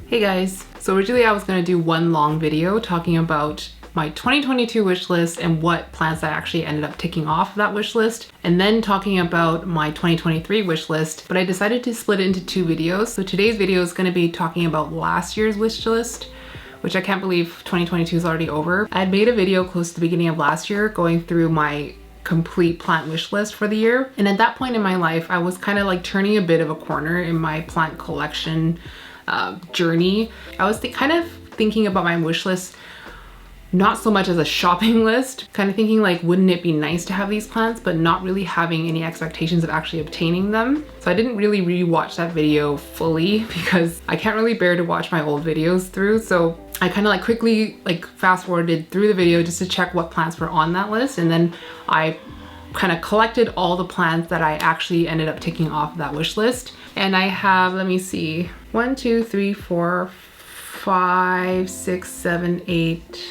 Hey guys, so originally I was going to do one long video talking about my 2022 wish list and what plants I actually ended up ticking off of that wish list, and then talking about my 2023 wish list, but I decided to split it into two videos. So today's video is going to be talking about last year's wish list, which I can't believe 2022 is already over. I had made a video close to the beginning of last year going through my complete plant wish list for the year, and at that point in my life I was kind of like turning a bit of a corner in my plant collection journey. I was kind of thinking about my wish list not so much as a shopping list, kind of thinking like, wouldn't it be nice to have these plants, but not really having any expectations of actually obtaining them. So I didn't really rewatch that video fully because I can't really bear to watch my old videos through. So I kind of like quickly like fast forwarded through the video just to check what plants were on that list. And then I kind of collected all the plants that I actually ended up ticking off that wish list. And I have, let me see, 1, 2, 3, 4, 5, 6, 7, 8,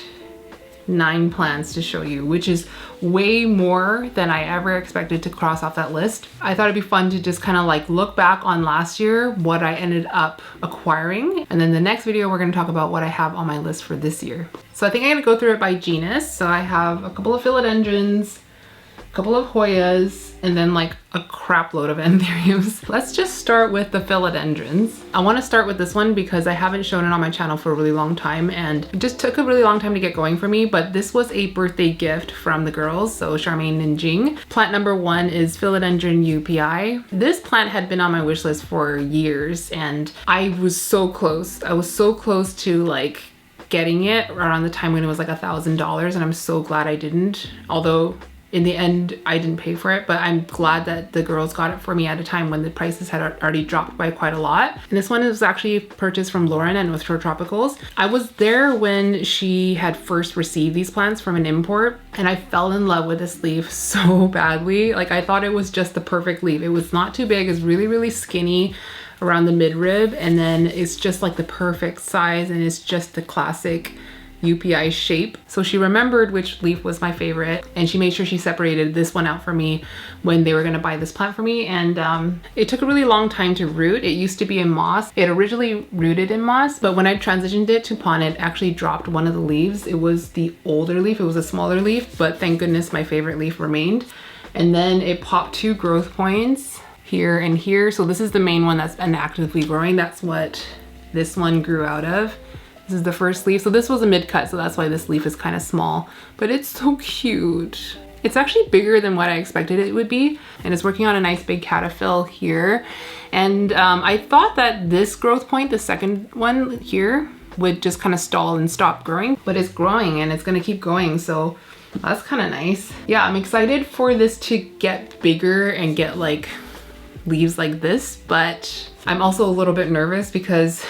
9 plants to show you, which is way more than I ever expected to cross off that list. I thought it'd be fun to just kind of like look back on last year, what I ended up acquiring. And then the next video, we're going to talk about what I have on my list for this year. So I think I'm going to go through it by genus. So I have a couple of philodendrons, a couple of Hoyas, and then like a crap load of anthuriums. Let's just start with the philodendrons. I want to start with this one because I haven't shown it on my channel for a really long time, and it just took a really long time to get going for me, but this was a birthday gift from the girls, so Charmaine and Jing. Plant number 1 is Philodendron UPI. This plant had been on my wish list for years, and I was so close. I was so close to like getting it around the time when it was like $1,000, and I'm so glad I didn't, although in the end, I didn't pay for it, but I'm glad that the girls got it for me at a time when the prices had already dropped by quite a lot. And this one was actually purchased from Lauren and with Shore Tropicals. I was there when she had first received these plants from an import, and I fell in love with this leaf so badly. Like, I thought it was just the perfect leaf. It was not too big, it's really, really skinny around the midrib, and then it's just like the perfect size, and it's just the classic UPI shape. So she remembered which leaf was my favorite, and she made sure she separated this one out for me when they were going to buy this plant for me. And it took a really long time to root. It used to be in moss. It originally rooted in moss, but when I transitioned it to pon, it actually dropped one of the leaves. It was the older leaf. It was a smaller leaf, but thank goodness my favorite leaf remained. And then it popped 2 growth points here and here. So this is the main one that's been actively growing. That's what this one grew out of. This is the first leaf. So this was a mid-cut, so that's why this leaf is kind of small, but it's so cute. It's actually bigger than what I expected it would be, and it's working on a nice big caterpillar here. And I thought that this growth point, the second one here, would just kind of stall and stop growing, but it's growing and it's gonna keep going, so that's kind of nice. Yeah, I'm excited for this to get bigger and get like leaves like this, but I'm also a little bit nervous because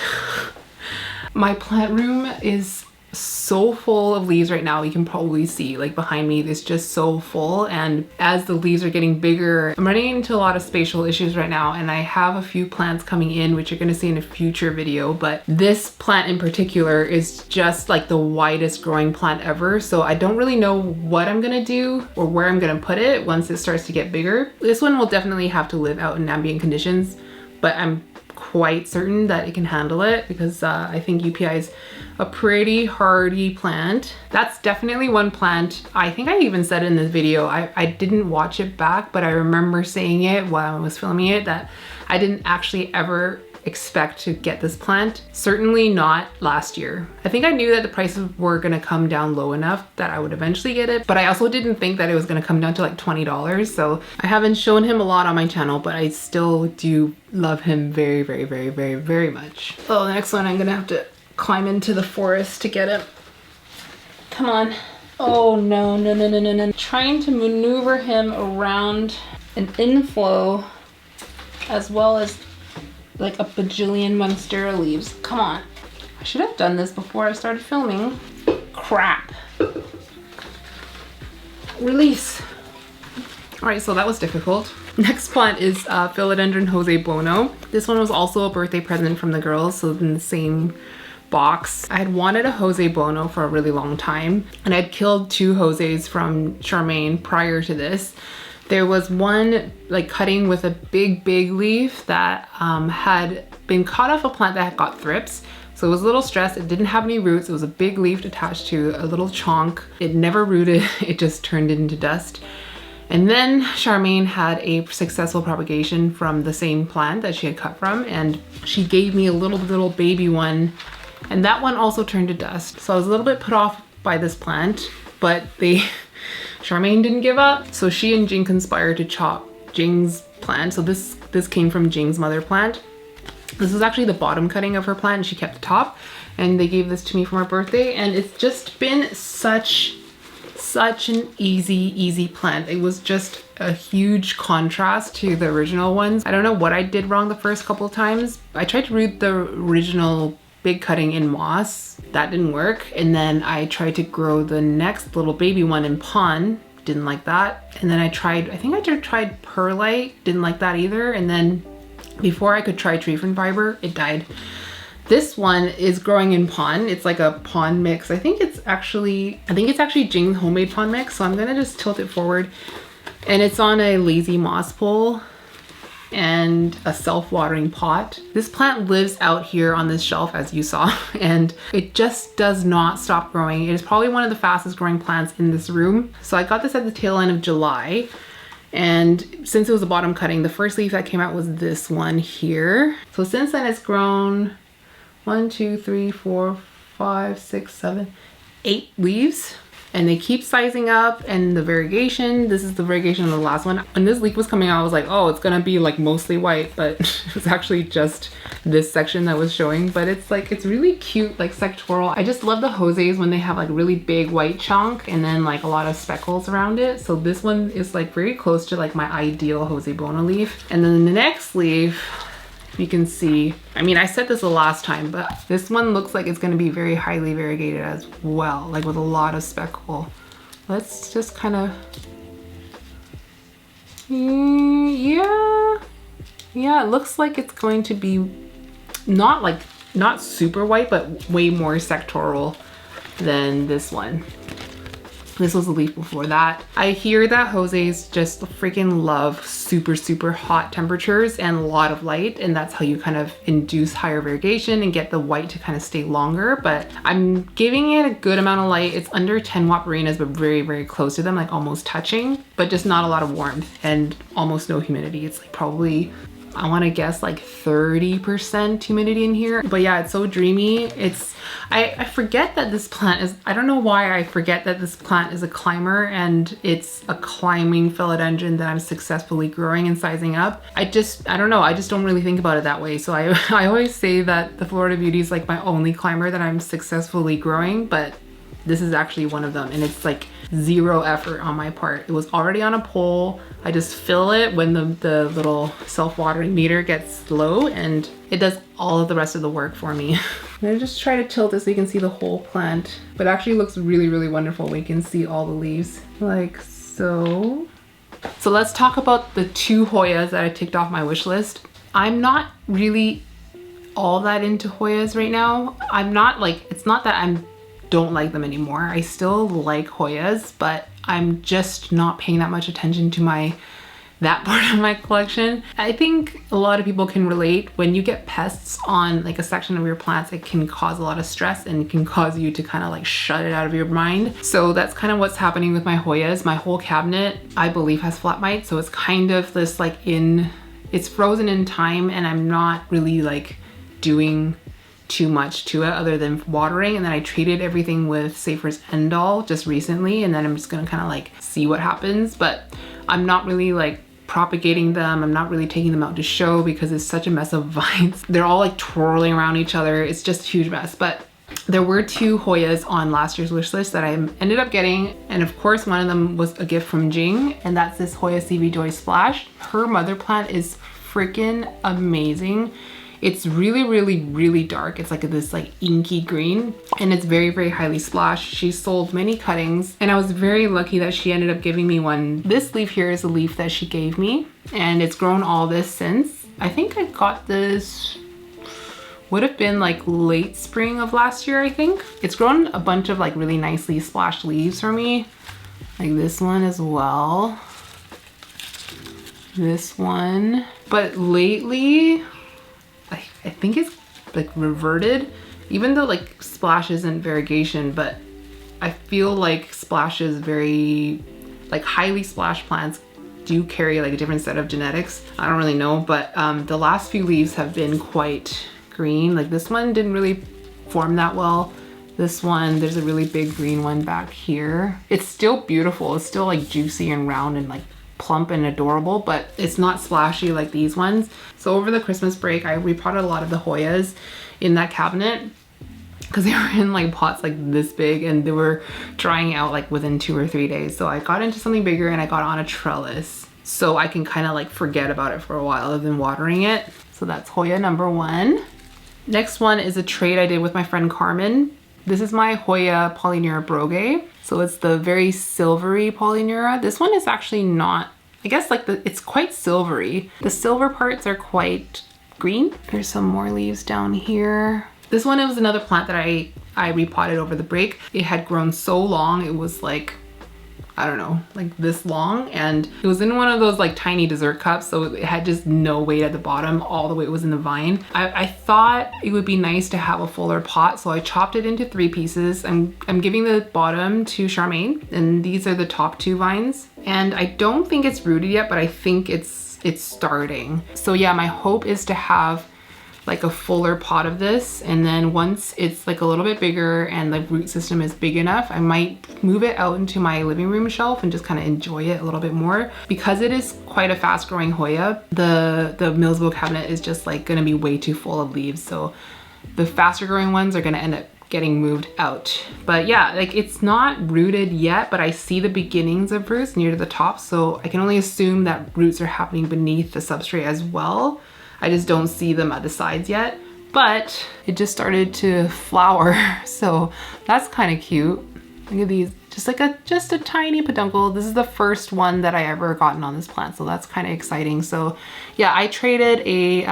my plant room is so full of leaves right now. You can probably see like behind me, it's just so full. And as the leaves are getting bigger, I'm running into a lot of spatial issues right now. And I have a few plants coming in, which you're gonna see in a future video. But this plant in particular is just like the widest growing plant ever. So I don't really know what I'm gonna do or where I'm gonna put it once it starts to get bigger. This one will definitely have to live out in ambient conditions, but I'm quite certain that it can handle it because I think UPI is a pretty hardy plant. That's definitely one plant. I think I even said in this video, I didn't watch it back, but I remember saying it while I was filming it, that I didn't actually ever expect to get this plant. Certainly not last year. I think I knew that the prices were gonna come down low enough that I would eventually get it, but I also didn't think that it was gonna come down to like $20. So I haven't shown him a lot on my channel, but I still do love him very, very, very, very, very much. Oh, the next one I'm gonna have to climb into the forest to get him. Come on. Oh no, no, no, no, no, no. Trying to maneuver him around an inflow as well as like a bajillion monstera leaves. Come on. I should have done this before I started filming. Crap. Release. All right, so that was difficult. Next plant is Philodendron Jose Bono. This one was also a birthday present from the girls, so in the same box. I had wanted a Jose Bono for a really long time, and I'd killed 2 Joses from Charmaine prior to this. There was one like cutting with a big leaf that had been cut off a plant that had got thrips. So it was a little stressed. It didn't have any roots. It was a big leaf attached to a little chonk. It never rooted. It just turned into dust. And then Charmaine had a successful propagation from the same plant that she had cut from, and she gave me a little baby one, and that one also turned to dust. So I was a little bit put off by this plant, but Charmaine didn't give up. So she and Jing conspired to chop Jing's plant. So this came from Jing's mother plant. This is actually the bottom cutting of her plant, and she kept the top, and they gave this to me for my birthday, and it's just been such an easy plant. It was just a huge contrast to the original ones. I don't know what I did wrong the first couple of times. I tried to root the original big cutting in moss. That didn't work. And then I tried to grow the next little baby one in pond. Didn't like that. And then I think I tried perlite. Didn't like that either. And then before I could try tree fern fiber, it died. This one is growing in pond. It's like a pond mix. I think it's actually Jing's homemade pond mix. So I'm gonna just tilt it forward. And it's on a lazy moss pole and a self-watering pot. This plant lives out here on this shelf, as you saw, and it just does not stop growing. It is probably one of the fastest growing plants in this room. So I got this at the tail end of July. And since it was a bottom cutting, the first leaf that came out was this one here. So since then it's grown 1, 2, 3, 4, 5, 6, 7, 8 leaves, and they keep sizing up. And the variegation, this is the variegation of the last one. When this leaf was coming out, I was like, oh, it's gonna be like mostly white, but it was actually just this section that was showing. But it's like, it's really cute, like sectoral. I just love the Jose's when they have like really big white chunk and then like a lot of speckles around it. So this one is like very close to like my ideal Jose Buono leaf. And then the next leaf, you can see, I mean, I said this the last time, but this one looks like it's going to be very highly variegated as well, like with a lot of speckle. Let's just kind of, yeah, it looks like it's going to be not super white, but way more sectoral than this one. This was the leaf before that. I hear that Jose's just freaking love super hot temperatures and a lot of light, and that's how you kind of induce higher variegation and get the white to kind of stay longer. But I'm giving it a good amount of light. It's under 10 watt Barinas, but very close to them, like almost touching, but just not a lot of warmth and almost no humidity. It's like probably, I want to guess like 30% humidity in here. But yeah, it's so dreamy. I forget that this plant is, I don't know why I forget that this plant is a climber and it's a climbing philodendron that I'm successfully growing and sizing up. I don't know, I just don't really think about it that way. So I always say that the Florida Beauty is like my only climber that I'm successfully growing, but this is actually one of them, and it's like zero effort on my part. It was already on a pole. I just fill it when the little self-watering meter gets low, and it does all of the rest of the work for me. I'm gonna just try to tilt it so you can see the whole plant, but it actually looks really wonderful when you can see all the leaves like so. So let's talk about the 2 Hoyas that I ticked off my wish list. I'm not really all that into Hoyas right now. I'm not like, it's not that I don't like them anymore. I still like Hoyas, but I'm just not paying that much attention to that part of my collection. I think a lot of people can relate. When you get pests on like a section of your plants, it can cause a lot of stress and can cause you to kind of like shut it out of your mind. So that's kind of what's happening with my Hoyas. My whole cabinet, I believe, has flat mites. So it's kind of this like it's frozen in time, and I'm not really like doing too much to it other than watering. And then I treated everything with Safer's Endol just recently, and then I'm just gonna kind of like see what happens. But I'm not really like propagating them. I'm not really taking them out to show because it's such a mess of vines. They're all like twirling around each other. It's just a huge mess. But there were 2 Hoyas on last year's wish list that I ended up getting, and of course one of them was a gift from Jing, and that's this Hoya CV Joy Splash. Her mother plant is freaking amazing. It's really dark. It's like this like inky green, and it's very highly splashed. She sold many cuttings, and I was very lucky that she ended up giving me one. This leaf here is a leaf that she gave me, and it's grown all this since. I think I got this, would have been like late spring of last year, I think. It's grown a bunch of like really nicely splashed leaves for me, like this one as well, this one. But lately, I think it's like reverted, even though like Splash isn't variegation, but I feel like Splash is very, like highly splashed plants do carry like a different set of genetics. I don't really know, but the last few leaves have been quite green. Like this one didn't really form that well. This one, there's a really big green one back here. It's still beautiful. It's still like juicy and round and like plump and adorable, but it's not splashy like these ones. So over the Christmas break, I repotted a lot of the Hoyas in that cabinet because they were in like pots like this big and they were drying out like within 2 or 3 days. So I got into something bigger and I got on a trellis so I can kind of like forget about it for a while other than watering it. So that's Hoya number 1. Next one is a trade I did with my friend Carmen. This is my Hoya POLYNEURA BROGET. So it's the very silvery POLYNEURA. This one is actually not, I guess like it's quite silvery. The silver parts are quite green. There's some more leaves down here. This one was another plant that I repotted over the break. It had grown so long, it was like, I don't know, like this long, and it was in one of those like tiny dessert cups, so it had just no weight at the bottom. All the weight was in the vine. I thought it would be nice to have a fuller pot, so I chopped it into 3 pieces. I'm giving the bottom to Charmaine, and these are the top 2 vines. And I don't think it's rooted yet, but I think it's starting. So yeah, my hope is to have like a fuller pot of this, and then once it's like a little bit bigger and the root system is big enough, I might move it out into my living room shelf and just kind of enjoy it a little bit more. Because it is quite a fast growing Hoya, the Millsville cabinet is just like gonna be way too full of leaves, so the faster growing ones are gonna end up getting moved out. But yeah, like it's not rooted yet, but I see the beginnings of roots near to the top, so I can only assume that roots are happening beneath the substrate as well. I just don't see them at the sides yet, but it just started to flower. So that's kind of cute. Look at these, just a tiny peduncle. This is the first one that I ever gotten on this plant, so that's kind of exciting. So yeah, I traded a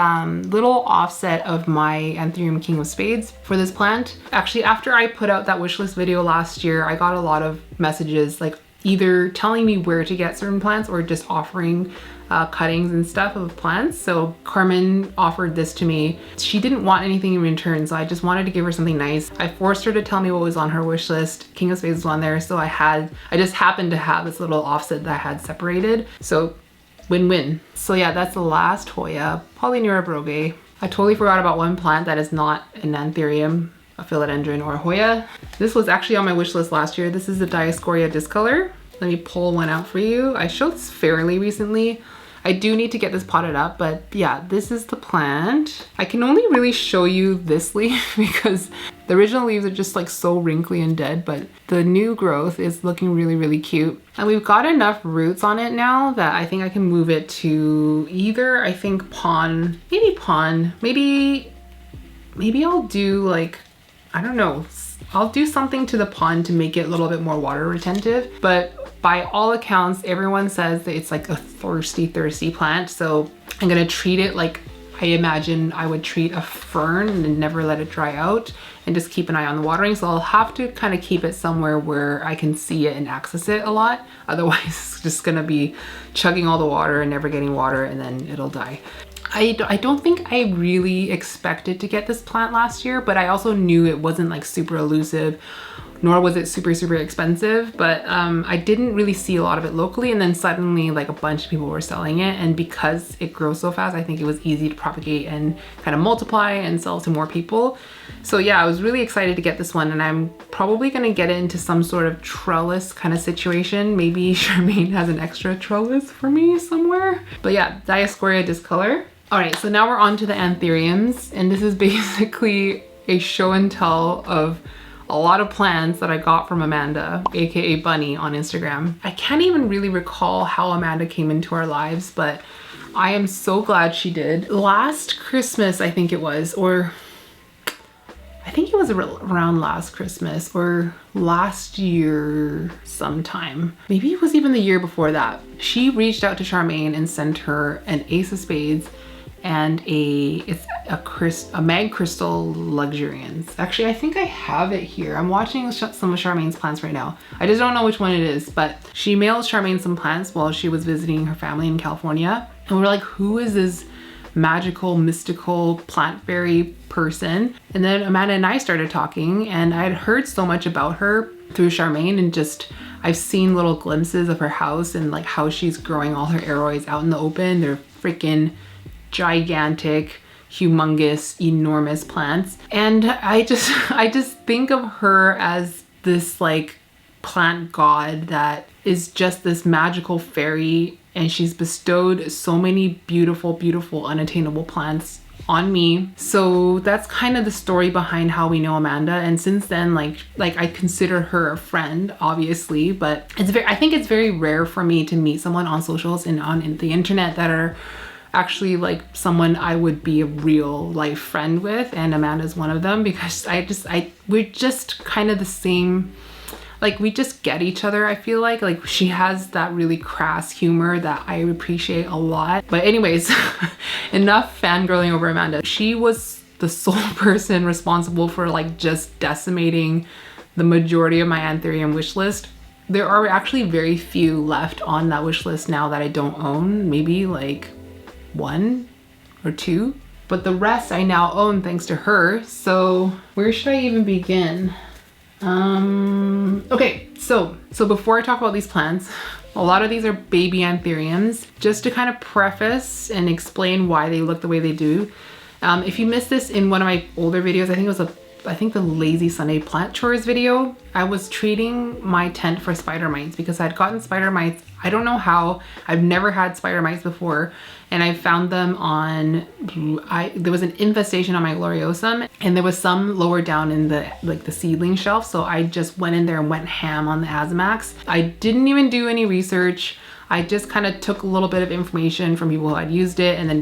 little offset of my Anthurium King of Spades for this plant. Actually, after I put out that wishlist video last year, I got a lot of messages like either telling me where to get certain plants or just offering cuttings and stuff of plants. So Carmen offered this to me. She didn't want anything in return, so I just wanted to give her something nice. I forced her to tell me what was on her wish list. King of Spades was on there, so I just happened to have this little offset that I had separated. So win-win. So yeah, that's the last Hoya, POLYNEURA BROGET. I totally forgot about one plant that is not an Anthurium, a Philodendron, or a Hoya. This was actually on my wish list last year. This is the DIOSCOREA DISCOLOR. Let me pull one out for you. I showed this fairly recently. I do need to get this potted up, but yeah, this is the plant. I can only really show you this leaf because the original leaves are just like so wrinkly and dead, but the new growth is looking really, really cute. And we've got enough roots on it now that I think I can move it to either, I think pond, maybe I'll do like, I don't know, I'll do something to the pond to make it a little bit more water retentive, but by all accounts, everyone says that it's like a thirsty plant. So I'm gonna treat it like I imagine I would treat a fern and never let it dry out and just keep an eye on the watering. So I'll have to kind of keep it somewhere where I can see it and access it a lot. Otherwise, it's just gonna be chugging all the water and never getting water, and then it'll die. I don't think I really expected to get this plant last year, but I also knew it wasn't like super elusive, nor was it super expensive, but I didn't really see a lot of it locally, and then suddenly like a bunch of people were selling it, and because it grows so fast, I think it was easy to propagate and kind of multiply and sell to more people. So yeah, I was really excited to get this one, and I'm probably gonna get it into some sort of trellis kind of situation. Maybe Charmaine has an extra trellis for me somewhere. But yeah, DIOSCOREA DISCOLOR. All right, so now we're on to the Anthuriums, and this is basically a show and tell of a lot of plants that I got from Amanda, aka Bunny, on Instagram. I can't even really recall how Amanda came into our lives, but I am so glad she did. Last Christmas, I think it was, or I think it was around last Christmas or last year sometime. Maybe it was even the year before that. She reached out to Charmaine and sent her an Ace of Spades and a mag crystal luxuriance. Actually, I think I have it here. I'm watching some of Charmaine's plants right now. I just don't know which one it is, but she mailed Charmaine some plants while she was visiting her family in California. And we're like, who is this magical, mystical plant fairy person. And then Amanda and I started talking, and I had heard so much about her through Charmaine, and just I've seen little glimpses of her house and like how she's growing all her aroids out in the open. They're freaking gigantic, humongous, enormous plants. And I just think of her as this like plant god that is just this magical fairy, and she's bestowed so many beautiful, beautiful, unattainable plants on me. So that's kind of the story behind how we know Amanda. And since then, like I consider her a friend, obviously, but I think it's very rare for me to meet someone on socials and on the internet that are actually like someone I would be a real life friend with, and Amanda's one of them, because we're just kind of the same. Like, we just get each other, I feel like she has that really crass humor that I appreciate a lot. But anyways, enough fangirling over Amanda. She was the sole person responsible for like just decimating the majority of my Anthurium wish list. There are actually very few left on that wish list now that I don't own, maybe like 1 or 2. But the rest I now own thanks to her. So where should I even begin? Okay, so before I talk about these plants, a lot of these are baby Anthuriums. Just to kind of preface and explain why they look the way they do. If you missed this in one of my older videos, I think the Lazy Sunday plant chores video, I was treating my tent for spider mites because I'd gotten spider mites. I don't know how. I've never had spider mites before, and I found them on, there was an infestation on my Gloriosum, and there was some lower down in the seedling shelf. So I just went in there and went ham on the Azamax. I didn't even do any research. I just kind of took a little bit of information from people who had used it, and then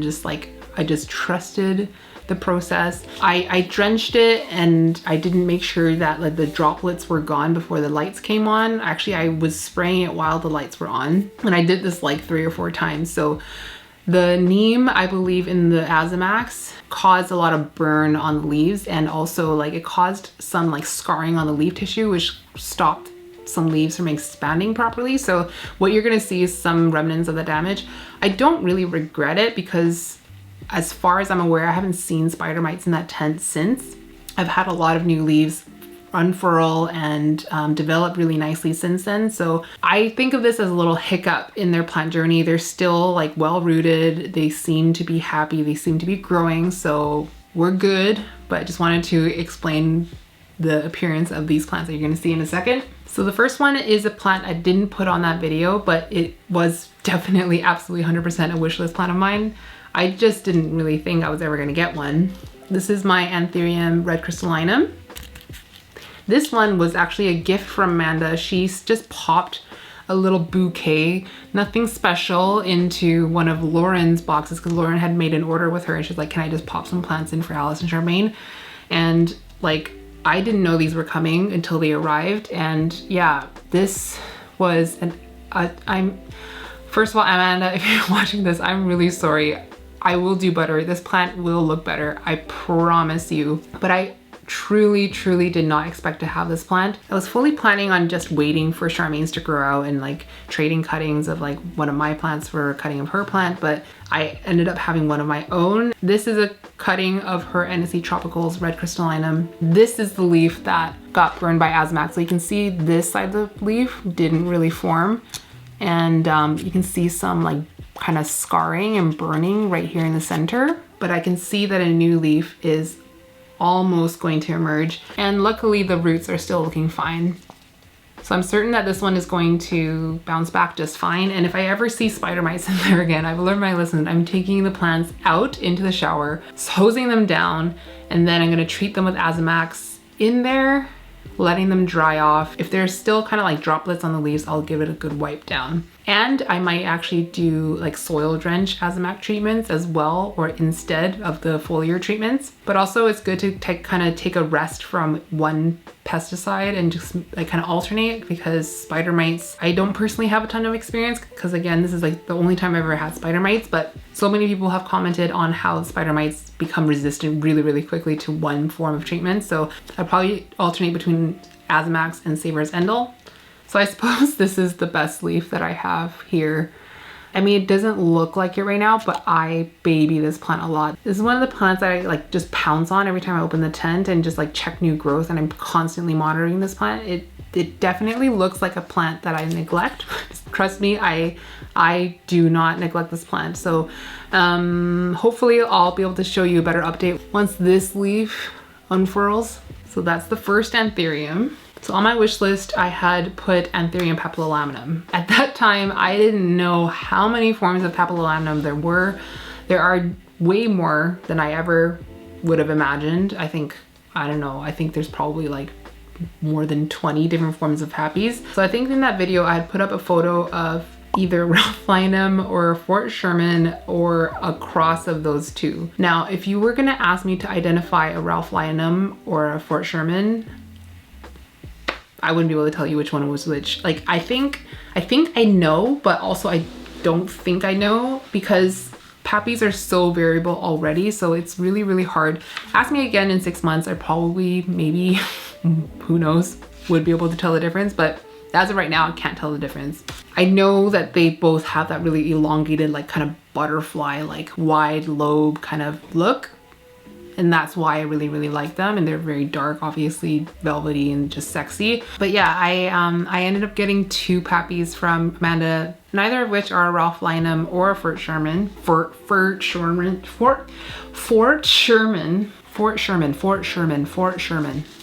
I just trusted the process. I drenched it, and I didn't make sure that like the droplets were gone before the lights came on. Actually, I was spraying it while the lights were on, and I did this like 3 or 4 times. So the neem, I believe, in the Azamax caused a lot of burn on the leaves, and also like it caused some like scarring on the leaf tissue, which stopped some leaves from expanding properly. So what you're gonna see is some remnants of the damage. I don't really regret it because as far as I'm aware, I haven't seen spider mites in that tent since. I've had a lot of new leaves unfurl and develop really nicely since then. So I think of this as a little hiccup in their plant journey. They're still like well rooted. They seem to be happy. They seem to be growing. So we're good. But I just wanted to explain the appearance of these plants that you're gonna see in a second. So the first one is a plant I didn't put on that video, but it was definitely absolutely 100% a wish list plant of mine. I just didn't really think I was ever gonna get one. This is my Anthurium red crystallinum. This one was actually a gift from Amanda. She just popped a little bouquet, nothing special, into one of Lauren's boxes because Lauren had made an order with her, and she's like, can I just pop some plants in for Alice and Charmaine? And like, I didn't know these were coming until they arrived. And yeah, this was first of all, Amanda, if you're watching this, I'm really sorry. I will do better. This plant will look better. I promise you. But I truly, truly did not expect to have this plant. I was fully planning on just waiting for Charmaine's to grow out and like trading cuttings of like one of my plants for a cutting of her plant, but I ended up having one of my own. This is a cutting of her NSC Tropicals red crystallinum. This is the leaf that got burned by Azamax. So you can see this side of the leaf didn't really form. And you can see some like kind of scarring and burning right here in the center, but I can see that a new leaf is almost going to emerge, and luckily the roots are still looking fine. So I'm certain that this one is going to bounce back just fine, and if I ever see spider mites in there again, I've learned my lesson. I'm taking the plants out into the shower, hosing them down, and then I'm going to treat them with Azamax in there, letting them dry off. If there's still kind of like droplets on the leaves, I'll give it a good wipe down. And I might actually do like soil drench Azamax treatments as well, or instead of the foliar treatments. But also it's good to kind of take a rest from one pesticide and just like kind of alternate, because spider mites, I don't personally have a ton of experience because again, this is like the only time I've ever had spider mites, but so many people have commented on how spider mites become resistant really, really quickly to one form of treatment. So I probably alternate between Azamax and Saber's Endel. So I suppose this is the best leaf that I have here. I mean, it doesn't look like it right now, but I baby this plant a lot. This is one of the plants that I like just pounce on every time I open the tent and just like check new growth, and I'm constantly monitoring this plant. It definitely looks like a plant that I neglect. Trust me, I do not neglect this plant. So hopefully I'll be able to show you a better update once this leaf unfurls. So that's the first Anthurium. So on my wish list, I had put Anthurium papillilaminum. At that time, I didn't know how many forms of papillilaminum there were. There are way more than I ever would have imagined. I think there's probably like more than 20 different forms of pappies. So I think in that video, I had put up a photo of either Ralphinum or Fort Sherman or a cross of those two. Now, if you were gonna ask me to identify a Ralphinum or a Fort Sherman, I wouldn't be able to tell you which one was which. Like, I think I know, but also I don't think I know, because pappies are so variable already. So it's really, really hard. Ask me again in 6 months, I probably, maybe, who knows, would be able to tell the difference. But as of right now, I can't tell the difference. I know that they both have that really elongated, like kind of butterfly, like wide lobe kind of look. And that's why I really, really like them. And they're very dark, obviously velvety and just sexy. But yeah, I ended up getting 2 pappies from Amanda, neither of which are Ralphinum or Fort Sherman. Fort Sherman.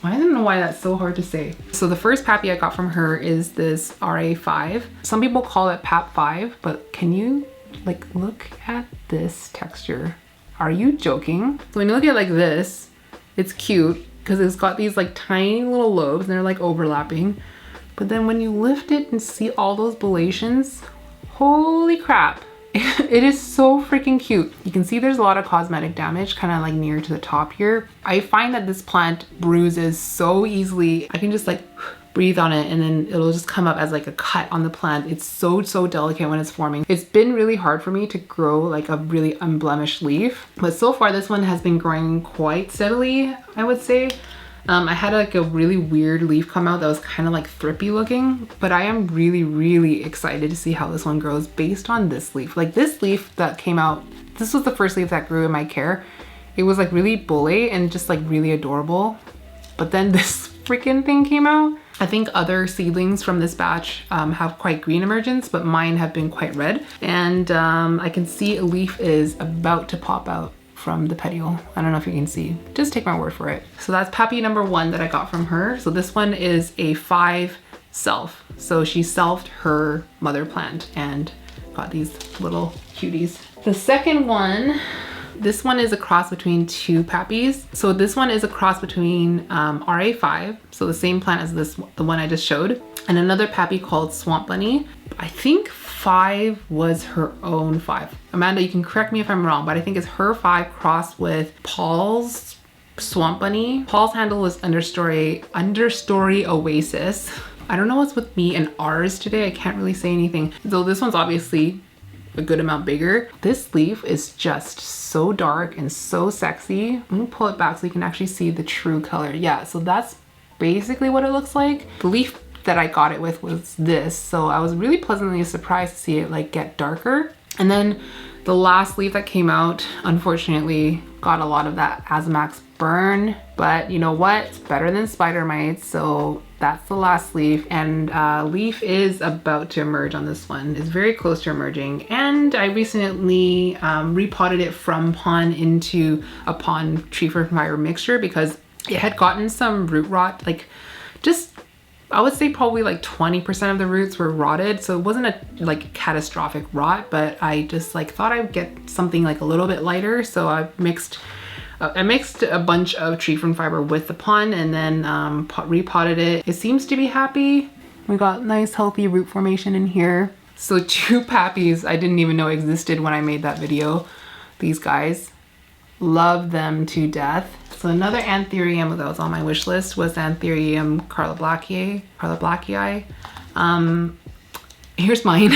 I don't know why that's so hard to say. So the first pappy I got from her is this RA5. Some people call it Pap 5, but can you like look at this texture? Are you joking? So when you look at it like this, it's cute because it's got these like tiny little lobes and they're like overlapping. But then when you lift it and see all those bellations, holy crap. It is so freaking cute. You can see there's a lot of cosmetic damage kind of like near to the top here. I find that this plant bruises so easily. I can just like breathe on it and then it'll just come up as like a cut on the plant. It's so delicate when it's forming. It's been really hard for me to grow like a really unblemished leaf, but so far this one has been growing quite steadily, I would say. I had like a really weird leaf come out that was kind of like thrippy looking, but I am really excited to see how this one grows based on this leaf. Like this leaf that came out, this was the first leaf that grew in my care. It was like really bully and just like really adorable. But then this freaking thing came out. I think other seedlings from this batch have quite green emergence, but mine have been quite red. And I can see a leaf is about to pop out from the petiole. I don't know if you can see, just take my word for it. So that's pappy number 1 that I got from her. So this one is a 5 self. So she selfed her mother plant and got these little cuties. The second one, this one is a cross between 2 pappies. So this one is a cross between RA5, so the same plant as the one I just showed, and another pappy called Swamp Bunny. I think 5 was her own 5. Amanda, you can correct me if I'm wrong, but I think it's her 5 crossed with Paul's Swamp Bunny. Paul's handle was understory Oasis. I don't know what's with me and R's today. I can't really say anything. So this one's obviously a good amount bigger. This leaf is just so dark and so sexy. I'm gonna pull it back so you can actually see the true color. Yeah, so that's basically what it looks like. The leaf that I got it with was this, so I was really pleasantly surprised to see it like get darker. And then the last leaf that came out, unfortunately, got a lot of that Azamax burn, but you know what? It's better than spider mites, so that's the last leaf. And leaf is about to emerge on this one. It's very close to emerging, and I recently repotted it from pond into a pond tree for fire mixture because it had gotten some root rot, like just I would say probably like 20% of the roots were rotted. So it wasn't a like catastrophic rot, but I just like thought I'd get something like a little bit lighter. So I mixed a bunch of tree fern fiber with the pond and then repotted it. It seems to be happy. We got nice healthy root formation in here. So 2 pappies I didn't even know existed when I made that video. These guys, love them to death. So another Anthurium that was on my wish list was Anthurium CARLABLACKIE. Here's mine.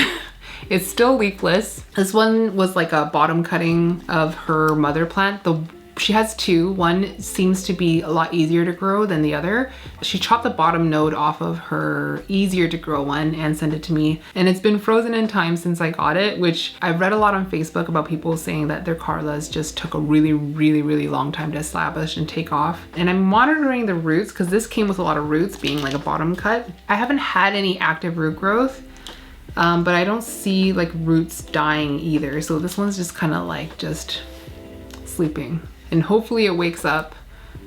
It's still leafless. This one was like a bottom cutting of her mother plant. The She has two. One seems to be a lot easier to grow than the other. She chopped the bottom node off of her easier to grow one and sent it to me. And it's been frozen in time since I got it, which I've read a lot on Facebook about people saying that their Carlas just took a really long time to establish and take off. And I'm monitoring the roots because this came with a lot of roots being like a bottom cut. I haven't had any active root growth, but I don't see like roots dying either. So this one's just kind of like just sleeping. And hopefully it wakes up.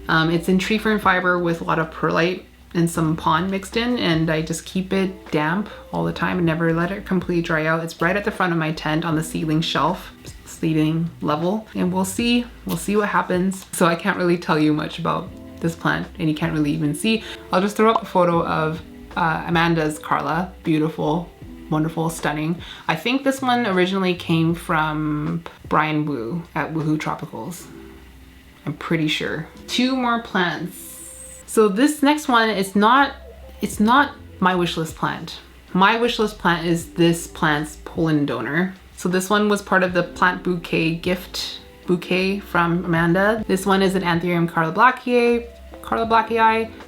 It's in tree fern fiber with a lot of perlite and some pond mixed in, and I just keep it damp all the time and never let it completely dry out. It's right at the front of my tent on the seedling shelf, seedling level, and we'll see what happens. So I can't really tell you much about this plant, and you can't really even see. I'll just throw up a photo of Amanda's Carla. Beautiful, wonderful, stunning. I think this one originally came from Brian Wu at Woohoo Tropicals. I'm pretty sure. Two more plants. So this next one, it's not my wish list plant. My wish list plant is this plant's pollen donor. So this one was part of the plant bouquet gift bouquet from Amanda. This one is an Anthurium CARLABLACKIE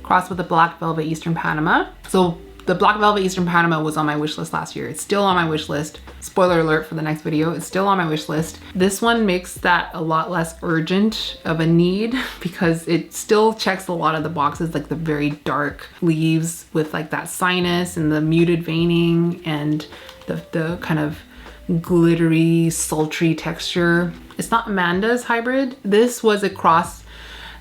crossed with a black velvet Eastern Panama. So the black velvet Eastern Panama was on my wish list last year. It's still on my wish list. Spoiler alert for the next video, it's still on my wish list. This one makes that a lot less urgent of a need because it still checks a lot of the boxes, like the very dark leaves with like that sinus and the muted veining and the kind of glittery, sultry texture. It's not Amanda's hybrid. This was a cross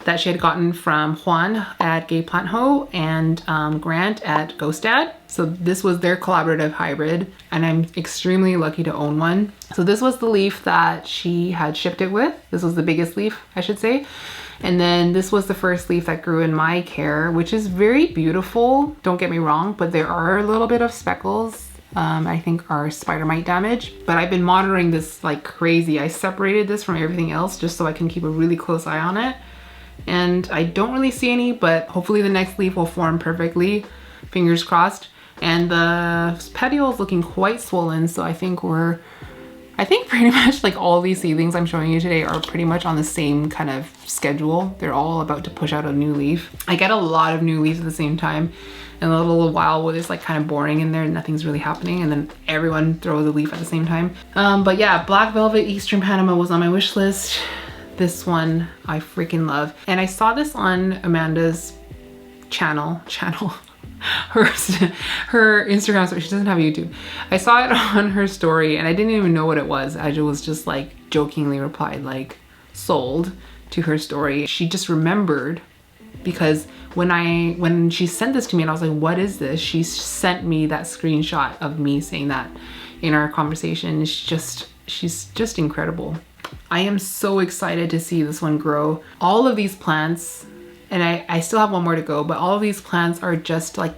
that she had gotten from Juan at Gay Plant Ho and Grant at GhostDad. So this was their collaborative hybrid, and I'm extremely lucky to own one. So this was the leaf that she had shipped it with. This was the biggest leaf, I should say. And then this was the first leaf that grew in my care, which is very beautiful, don't get me wrong, but there are a little bit of speckles I think are spider mite damage, but I've been monitoring this like crazy. I separated this from everything else just so I can keep a really close eye on it. And I don't really see any, but hopefully the next leaf will form perfectly, fingers crossed. And the petiole is looking quite swollen, so I think pretty much like all these seedlings I'm showing you today are pretty much on the same kind of schedule. They're all about to push out a new leaf. I get a lot of new leaves at the same time, and a little while where it's like kind of boring in there and nothing's really happening, and then everyone throws a leaf at the same time. But yeah, Black Velvet Eastern Panama was on my wish list. This one I freaking love. And I saw this on Amanda's channel, her Instagram story. She doesn't have YouTube. I saw it on her story and I didn't even know what it was. I was just like jokingly replied like sold to her story. She just remembered because when she sent this to me and I was like, what is this? She sent me that screenshot of me saying that in our conversation. She's just incredible. I am so excited to see this one grow. All of these plants, and I still have one more to go, but all of these plants are just like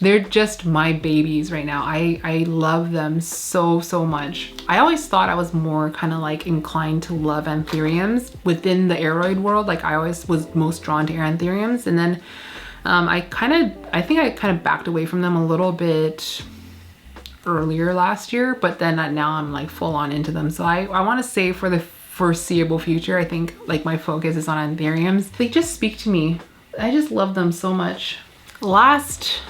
they're just my babies right now. I love them so much. I always thought I was more kind of like inclined to love anthuriums within the aroid world. Like I always was most drawn to anthuriums, and then I think I kind of backed away from them a little bit earlier last year, but then now I'm like full on into them. So I want to say for the foreseeable future, I think like my focus is on anthuriums. They just speak to me. I just love them so much. Last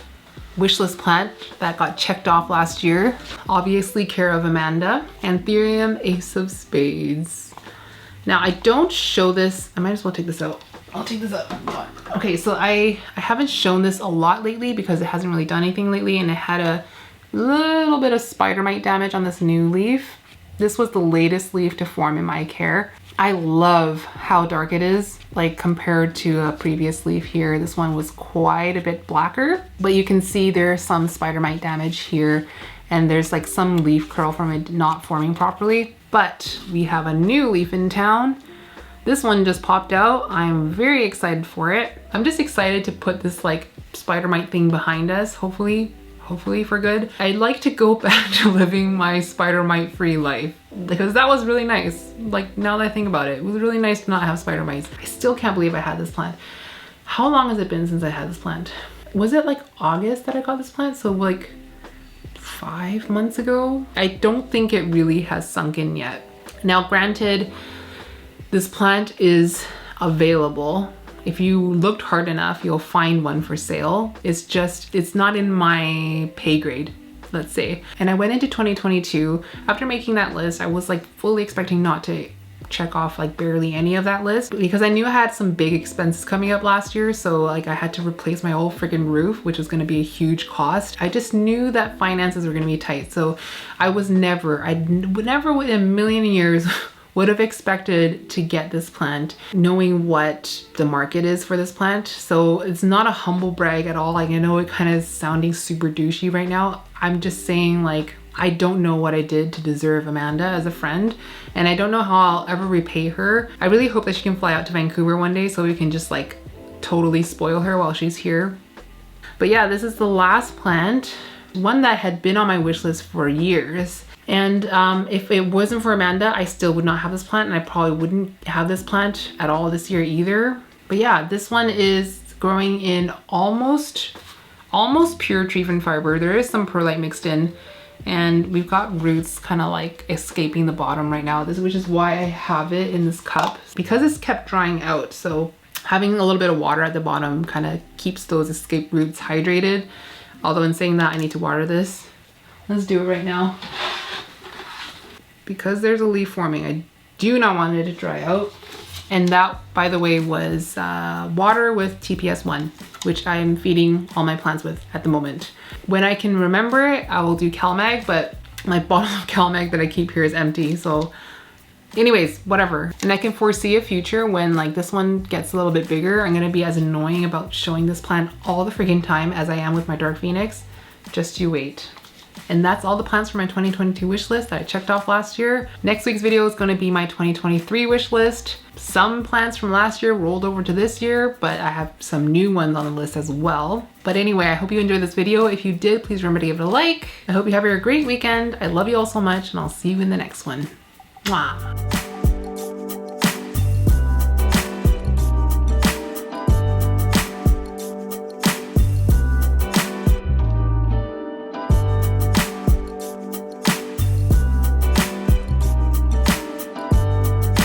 wishlist plant that got checked off last year, obviously care of Amanda, Anthurium Ace of Spades. Now I don't show this, I might as well take this out. I'll take this out. Okay, so I haven't shown this a lot lately because it hasn't really done anything lately, and it had a little bit of spider mite damage on this new leaf. This was the latest leaf to form in my care. I love how dark it is, like compared to a previous leaf here. This one was quite a bit blacker, but you can see there's some spider mite damage here, and there's like some leaf curl from it not forming properly. But we have a new leaf in town. This one just popped out. I'm very excited for it. I'm just excited to put this like spider mite thing behind us, hopefully for good. I'd like to go back to living my spider mite free life because that was really nice. Like now that I think about it, it was really nice to not have spider mites. I still can't believe I had this plant. How long has it been since I had this plant? Was it like August that I got this plant? So like 5 months ago? I don't think it really has sunk in yet. Now granted, this plant is available. If you looked hard enough, you'll find one for sale. It's not in my pay grade, let's say. And I went into 2022, after making that list, I was like fully expecting not to check off like barely any of that list because I knew I had some big expenses coming up last year. So like I had to replace my whole freaking roof, which was going to be a huge cost. I just knew that finances were going to be tight. So I would never in a million years would have expected to get this plant knowing what the market is for this plant. So it's not a humble brag at all. Like I know it kind of is sounding super douchey right now. I'm just saying like, I don't know what I did to deserve Amanda as a friend, and I don't know how I'll ever repay her. I really hope that she can fly out to Vancouver one day so we can just like totally spoil her while she's here. But yeah, this is the last plant, one that had been on my wish list for years. And if it wasn't for Amanda, I still would not have this plant, and I probably wouldn't have this plant at all this year either. But yeah, this one is growing in almost pure tree fiber. There is some perlite mixed in, and we've got roots kind of like escaping the bottom right now, which is why I have it in this cup, because it's kept drying out. So having a little bit of water at the bottom kind of keeps those escape roots hydrated. Although in saying that, I need to water this. Let's do it right now. Because there's a leaf forming, I do not want it to dry out. And that, by the way, was water with TPS1, which I'm feeding all my plants with at the moment. When I can remember it, I will do CalMag, but my bottle of CalMag that I keep here is empty. So anyways, whatever. And I can foresee a future when like this one gets a little bit bigger. I'm gonna be as annoying about showing this plant all the freaking time as I am with my Dark Phoenix. Just you wait. And that's all the plants for my 2022 wish list that I checked off last year. Next week's video is going to be my 2023 wish list. Some plants from last year rolled over to this year, but I have some new ones on the list as well. But anyway, I hope you enjoyed this video. If you did, please remember to give it a like. I hope you have a great weekend. I love you all so much, and I'll see you in the next one. Mwah.